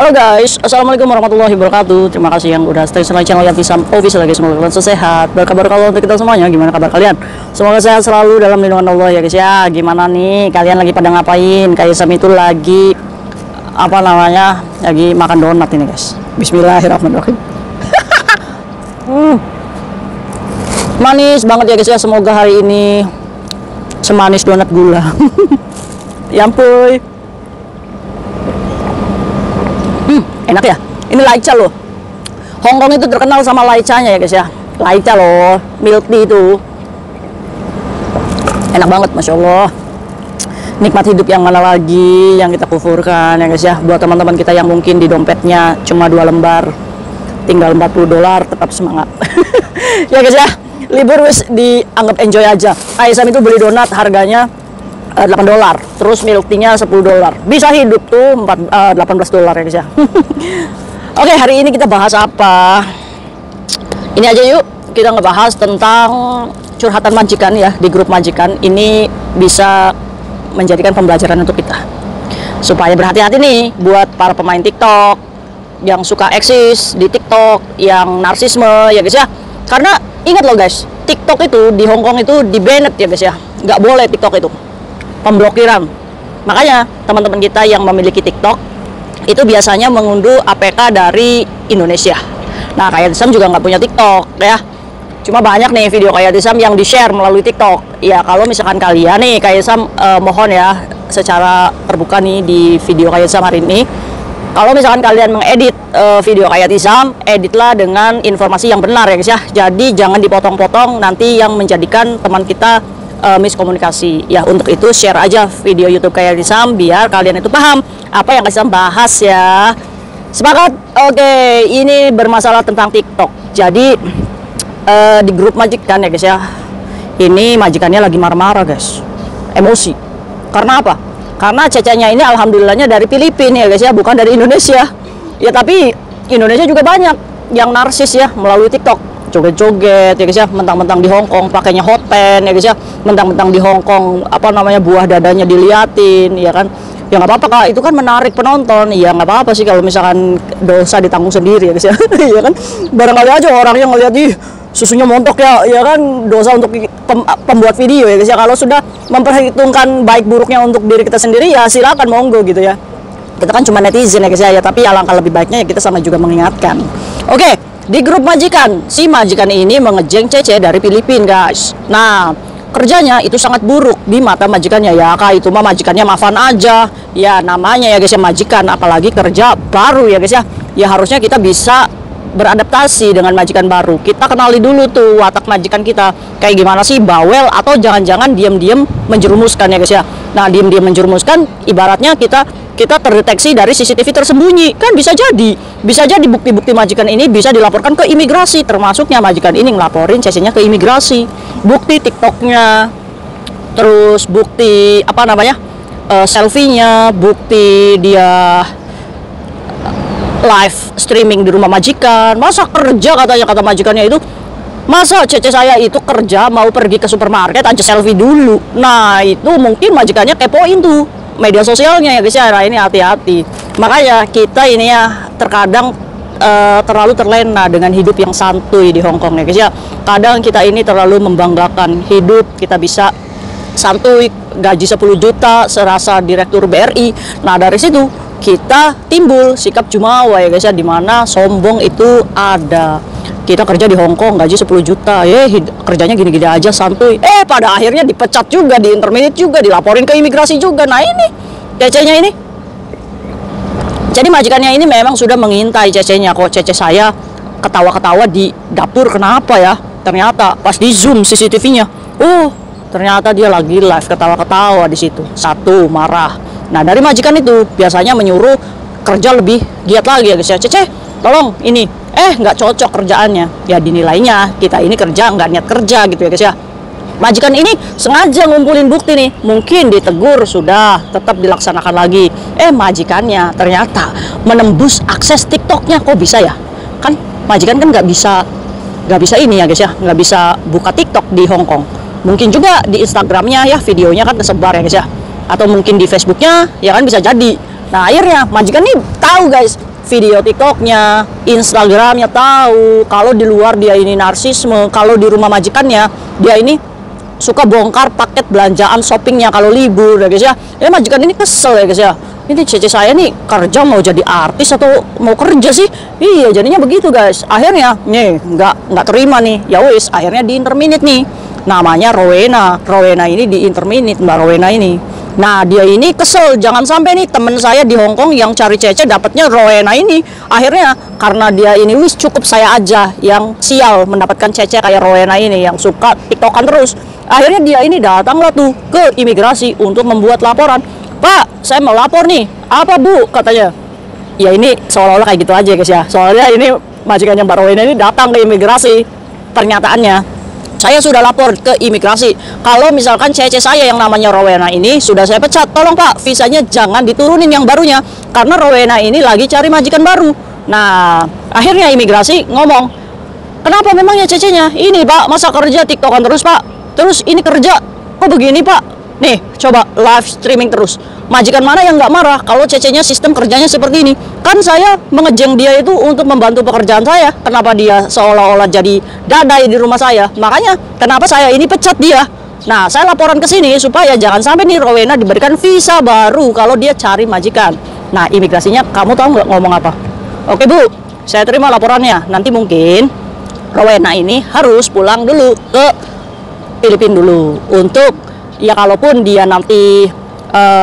Halo guys, assalamualaikum warahmatullahi wabarakatuh. Terima kasih yang udah stay sama channel Yatisam Official guys. Semoga kalian sehat. Berkabar kalau untuk kita semuanya, gimana kabar kalian? Semoga sehat selalu dalam lindungan Allah ya guys ya. Gimana nih kalian lagi pada ngapain? Kayak Sam itu lagi apa namanya? Lagi makan donat ini guys. Bismillahirrahmanirrahim. Manis banget ya guys ya. Semoga hari ini semanis donat gula. Ya ampun. Enak ya, ini laica loh. Hongkong itu terkenal sama laicanya ya guys ya. Laica loh, milk tea itu enak banget, masya Allah. Nikmat hidup yang mana lagi yang kita kufurkan ya guys ya. Buat teman-teman kita yang mungkin di dompetnya cuma 2 lembar, tinggal $40, tetap semangat. Ya guys ya, libur wis dianggap enjoy aja. Aisyah itu beli donat harganya $8, terus milk tea-nya $10. Bisa hidup tuh $18 ya guys ya. Oke, hari ini kita bahas apa? Ini aja yuk, kita ngebahas tentang curhatan majikan ya di grup majikan. Ini bisa menjadikan pembelajaran untuk kita. Supaya berhati-hati nih buat para pemain TikTok yang suka eksis di TikTok, yang narsisme ya guys ya. Karena ingat loh guys, TikTok itu di Hongkong itu di-banned ya guys ya. Nggak boleh TikTok itu. Pemblokiran. Makanya teman-teman kita yang memiliki TikTok itu biasanya mengunduh APK dari Indonesia. Nah, kayak Sam juga nggak punya TikTok ya. Cuma banyak nih video kayak Sam yang di-share melalui TikTok. Ya kalau misalkan kalian nih kayak Sam mohon ya secara terbuka nih di video kayak Sam hari ini. Kalau misalkan kalian mengedit video kayak Sam, editlah dengan informasi yang benar ya guys ya. Jadi jangan dipotong-potong nanti yang menjadikan teman kita miskomunikasi ya. Untuk itu share aja video YouTube kayak Sam biar kalian itu paham apa yang Sam bahas ya. Sepakat? Oke, ini bermasalah tentang TikTok. Jadi di grup majikan ya guys ya, ini majikannya lagi marah-marah guys, emosi. Karena apa? Karena cecenya ini alhamdulillahnya dari Filipina ya guys ya, bukan dari Indonesia ya. Tapi Indonesia juga banyak yang narsis ya melalui TikTok, joget-joget ya guys ya, mentang-mentang di Hongkong pakainya hoten ya guys ya, mentang-mentang di Hongkong apa namanya buah dadanya diliatin ya kan. Ya nggak apa-apa kak, itu kan menarik penonton. Ya nggak apa-apa sih kalau misalkan dosa ditanggung sendiri ya guys ya. Ya kan, barangkali aja orang yang ngeliat ih susunya montok ya kan, dosa untuk pembuat video ya guys ya. Kalau sudah memperhitungkan baik buruknya untuk diri kita sendiri ya silakan monggo gitu ya. Kita kan cuma netizen ya guys ya, tapi alangkah lebih baiknya ya kita sama juga mengingatkan. Oke, di grup majikan, si majikan ini mengejeng Cece dari Filipina guys. Nah, kerjanya itu sangat buruk di mata majikannya ya kak. Itu mah majikannya maafan aja ya, namanya ya guys ya majikan, apalagi kerja baru ya guys ya. Ya harusnya kita bisa beradaptasi dengan majikan baru. Kita kenali dulu tuh watak majikan kita kayak gimana sih, bawel atau jangan-jangan diam-diam menjerumuskan ya guys ya. Nah, diam-diam menjerumuskan ibaratnya kita terdeteksi dari CCTV tersembunyi kan, bisa jadi bukti-bukti majikan ini bisa dilaporkan ke imigrasi, termasuknya majikan ini ngelaporin CC-nya ke imigrasi, bukti TikToknya, terus bukti apa namanya selfie-nya, bukti dia live streaming di rumah majikan. Masa kerja katanya, kata majikannya itu, masa Cece saya itu kerja mau pergi ke supermarket aja selfie dulu. Nah itu mungkin majikannya kepoin tuh media sosialnya ya guys ya. Nah ini hati-hati. Makanya kita ini ya terkadang terlalu terlena dengan hidup yang santuy di Hongkong ya guys ya. Kadang kita ini terlalu membanggakan hidup kita bisa santuy, gaji 10 juta serasa direktur BRI. Nah dari situ kita timbul sikap jumawa ya guys ya, dimana sombong itu ada. Kita kerja di Hongkong gaji 10 juta kerjanya gini-gini aja santuy, pada akhirnya dipecat juga, di intermediate juga, dilaporin ke imigrasi juga. Nah ini cecenya ini, jadi majikannya ini memang sudah mengintai cecenya. Kok cece saya ketawa-ketawa di dapur, kenapa ya? Ternyata pas di zoom CCTV-nya, ternyata dia lagi live ketawa-ketawa di situ. Satu, marah. Nah dari majikan itu biasanya menyuruh kerja lebih giat lagi ya guys ya. Cece tolong ini, nggak cocok kerjaannya ya, dinilainya kita ini kerja nggak niat kerja gitu ya guys ya. Majikan ini sengaja ngumpulin bukti nih, mungkin ditegur sudah tetap dilaksanakan lagi. Majikannya ternyata menembus akses TikToknya. Kok bisa ya? Kan majikan kan nggak bisa ini ya guys ya, nggak bisa buka TikTok di Hongkong. Mungkin juga di Instagramnya ya, videonya kan tersebar ya guys ya, atau mungkin di Facebooknya ya kan, bisa jadi. Nah akhirnya majikan nih tahu guys, video TikToknya, Instagramnya tahu. Kalau di luar dia ini narsisme, kalau di rumah majikannya dia ini suka bongkar paket belanjaan shoppingnya kalau libur ya guys ya. Majikan ini kesel ya guys ya. Ini cece saya nih kerja mau jadi artis atau mau kerja sih? Iya, jadinya begitu guys. Akhirnya nih nggak terima nih. Ya wis, akhirnya di interminate nih. Namanya Rowena. Rowena ini di interminate, Mbak Rowena ini. Nah, dia ini kesel, jangan sampai nih temen saya di Hong Kong yang cari cece dapatnya Rowena ini. Akhirnya karena dia ini wis cukup saya aja yang sial mendapatkan cece kayak Rowena ini yang suka tiktokan terus. Akhirnya dia ini datanglah tuh ke imigrasi untuk membuat laporan. Pak, saya mau lapor nih. Apa Bu? Katanya. Ya ini seolah-olah kayak gitu aja guys ya. Soalnya ini majikannya Mbak Rowena ini datang ke imigrasi. Pernyataannya, saya sudah lapor ke imigrasi. Kalau misalkan cece saya yang namanya Rowena ini sudah saya pecat. Tolong Pak, visanya jangan diturunin yang barunya. Karena Rowena ini lagi cari majikan baru. Nah, akhirnya imigrasi ngomong, kenapa memangnya cecenya? Ini Pak, masa kerja tiktokan terus Pak? Terus ini kerja, kok begini Pak? Nih, coba live streaming terus. Majikan mana yang nggak marah kalau cecenya sistem kerjanya seperti ini? Kan saya mengejeng dia itu untuk membantu pekerjaan saya. Kenapa dia seolah-olah jadi dadai di rumah saya? Makanya kenapa saya ini pecat dia? Nah, saya laporan ke sini supaya jangan sampai nih Rowena diberikan visa baru kalau dia cari majikan. Nah, imigrasinya kamu tahu nggak ngomong apa? Oke Bu, saya terima laporannya. Nanti mungkin Rowena ini harus pulang dulu ke Filipina dulu untuk ya kalaupun dia nanti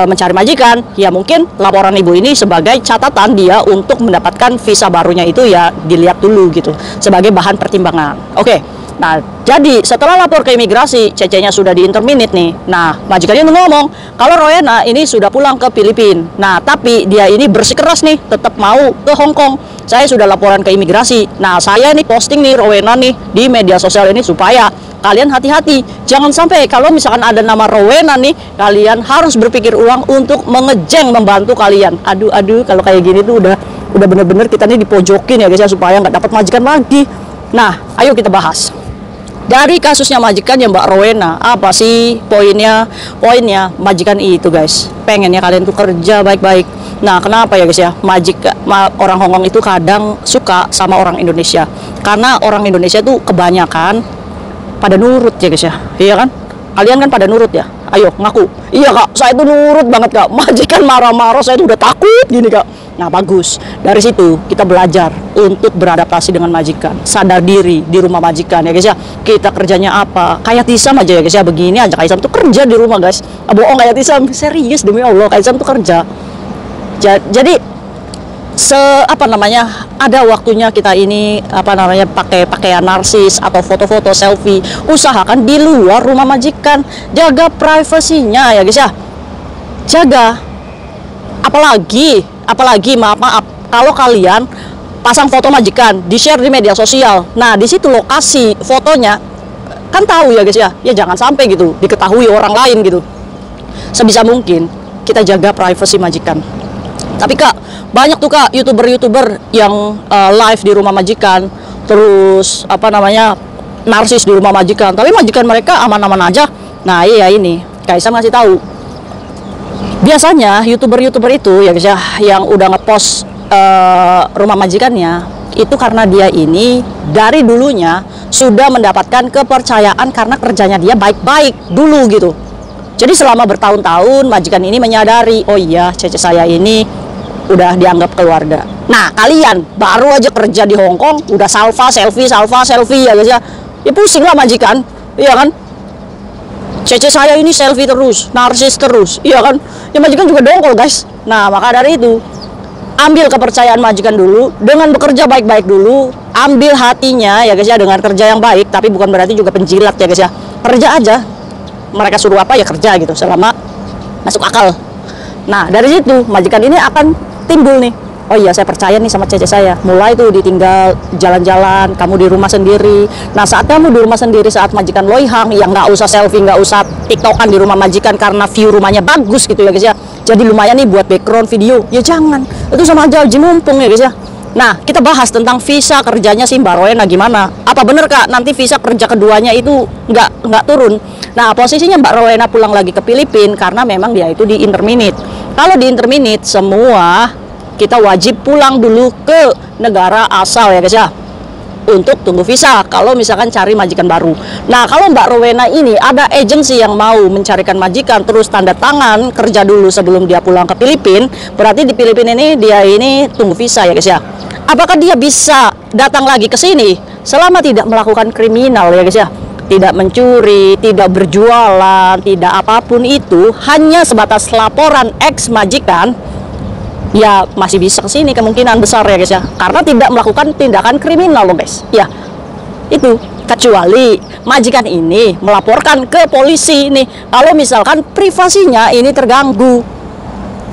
mencari majikan, ya mungkin laporan ibu ini sebagai catatan dia untuk mendapatkan visa barunya itu ya dilihat dulu gitu sebagai bahan pertimbangan. Oke. Nah, jadi setelah lapor ke imigrasi, cecenya sudah di interminate nih. Nah, majikannya ngomong kalau Rowena ini sudah pulang ke Filipina. Nah, tapi dia ini bersikeras nih, tetap mau ke Hong Kong. Saya sudah laporan ke imigrasi. Nah, saya nih posting nih Rowena nih di media sosial ini supaya kalian hati-hati. Jangan sampai kalau misalkan ada nama Rowena nih, kalian harus berpikir ulang untuk mengejeng membantu kalian. Aduh, kalau kayak gini tuh udah bener-bener kita nih dipojokin ya guys ya, supaya nggak dapat majikan lagi. Nah, ayo kita bahas. Dari kasusnya majikan ya Mbak Rowena, apa sih poinnya? Poinnya majikan itu guys, pengennya kalian tuh kerja baik-baik. Nah, kenapa ya guys ya? Orang Hong Kong itu kadang suka sama orang Indonesia. Karena orang Indonesia tuh kebanyakan pada nurut ya guys ya. Iya kan? Kalian kan pada nurut ya? Ayo ngaku. Iya Kak, saya tuh nurut banget Kak. Majikan marah-marah saya tuh udah takut gini Kak. Nah bagus, dari situ kita belajar untuk beradaptasi dengan majikan, sadar diri di rumah majikan ya guys ya. Kita kerjanya apa? Kayak Tisam aja ya guys ya, begini aja kayak Tisam tuh kerja di rumah guys. Bohong kayak Tisam, serius demi Allah kayak Tisam tuh kerja. Jadi ada waktunya kita ini pakai pakaian narsis atau foto-foto selfie. Usahakan di luar rumah majikan, jaga privasinya ya guys ya. Jaga. Apalagi maaf kalau kalian pasang foto majikan di share di media sosial. Nah, di situ lokasi fotonya kan tahu ya guys ya. Ya jangan sampai gitu diketahui orang lain gitu. Sebisa mungkin kita jaga privasi majikan. Tapi Kak, banyak tuh Kak YouTuber yang live di rumah majikan, terus narsis di rumah majikan. Tapi majikan mereka aman-aman aja. Nah, iya ini Kaisang ngasih tahu. Biasanya YouTuber itu ya guys ya, yang udah ngepost rumah majikannya itu karena dia ini dari dulunya sudah mendapatkan kepercayaan karena kerjanya dia baik-baik dulu gitu. Jadi selama bertahun-tahun majikan ini menyadari, oh iya cece saya ini udah dianggap keluarga. Nah kalian baru aja kerja di Hong Kong udah salva selfie ya guys ya. Ya pusing lah majikan, iya kan? Cece saya ini selfie terus, narsis terus, iya kan? Ya majikan juga dongkol guys. Nah maka dari itu ambil kepercayaan majikan dulu dengan bekerja baik-baik dulu, ambil hatinya ya guys ya dengan kerja yang baik, tapi bukan berarti juga penjilat ya guys ya. Kerja aja, mereka suruh apa ya kerja gitu selama masuk akal. Nah dari situ majikan ini akan timbul nih, oh iya saya percaya nih sama cece saya. Mulai tuh ditinggal jalan-jalan, kamu di rumah sendiri. Nah saat kamu di rumah sendiri, saat majikan loihang yang nggak usah selfie, nggak usah tiktokan di rumah majikan karena view rumahnya bagus gitu ya guys ya, jadi lumayan nih buat background video, ya jangan, itu sama aja uji mumpung ya guys ya. Nah kita bahas tentang visa kerjanya si Mbak Rowena gimana. Apa bener Kak nanti visa kerja keduanya itu nggak turun? Nah posisinya Mbak Rowena pulang lagi ke Filipina karena memang dia itu di interminate. Kalau di interminate semua kita wajib pulang dulu ke negara asal ya guys ya, untuk tunggu visa kalau misalkan cari majikan baru. Nah, kalau Mbak Rowena ini ada agensi yang mau mencarikan majikan terus tanda tangan kerja dulu sebelum dia pulang ke Filipina, berarti di Filipina ini dia ini tunggu visa ya guys ya. Apakah dia bisa datang lagi ke sini selama tidak melakukan kriminal ya guys ya? Tidak mencuri, tidak berjualan, tidak apapun itu, hanya sebatas laporan ex majikan, ya masih bisa ke sini kemungkinan besar ya guys ya, karena tidak melakukan tindakan kriminal loh guys ya. Itu kecuali majikan ini melaporkan ke polisi nih kalau misalkan privasinya ini terganggu,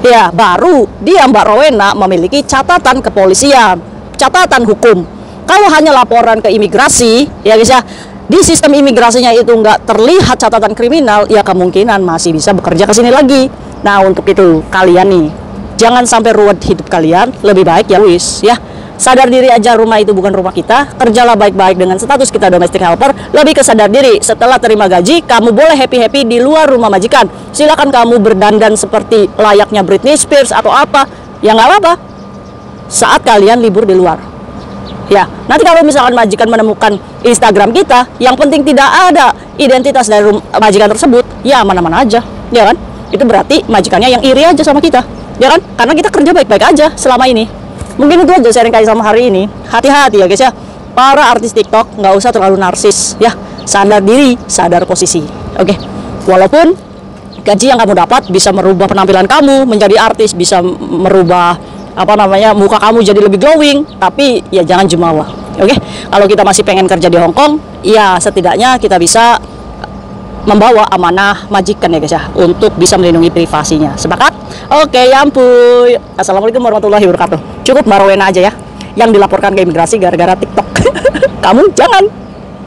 ya baru dia Mbak Rowena memiliki catatan kepolisian, catatan hukum. Kalau hanya laporan ke imigrasi ya guys ya, di sistem imigrasinya itu nggak terlihat catatan kriminal, ya kemungkinan masih bisa bekerja ke sini lagi. Nah, untuk itu kalian nih jangan sampai ruwet hidup kalian, lebih baik ya wis ya. Sadar diri aja, rumah itu bukan rumah kita. Kerjalah baik-baik dengan status kita domestic helper. Lebih ke sadar diri, setelah terima gaji kamu boleh happy-happy di luar rumah majikan. Silakan kamu berdandan seperti layaknya Britney Spears atau apa, ya nggak apa-apa saat kalian libur di luar. Ya, nanti kalau misalkan majikan menemukan Instagram kita, yang penting tidak ada identitas dari majikan tersebut, ya mana-mana aja, ya kan? Itu berarti majikannya yang iri aja sama kita, ya kan? Karena kita kerja baik-baik aja selama ini. Mungkin itu aja sharing kali sama hari ini. Hati-hati ya guys ya, para artis TikTok nggak usah terlalu narsis, ya. Sadar diri, sadar posisi, oke? Walaupun gaji yang kamu dapat bisa merubah penampilan kamu menjadi artis, bisa merubah muka kamu jadi lebih glowing, tapi ya jangan jumawa. Oke, kalau kita masih pengen kerja di Hong Kong, ya setidaknya kita bisa membawa amanah majikan ya guys ya, untuk bisa melindungi privasinya. Sepakat? Oke, ya ampun. Assalamualaikum warahmatullahi wabarakatuh. Cukup Mbak Rowena aja ya yang dilaporkan ke imigrasi gara-gara TikTok. Kamu jangan.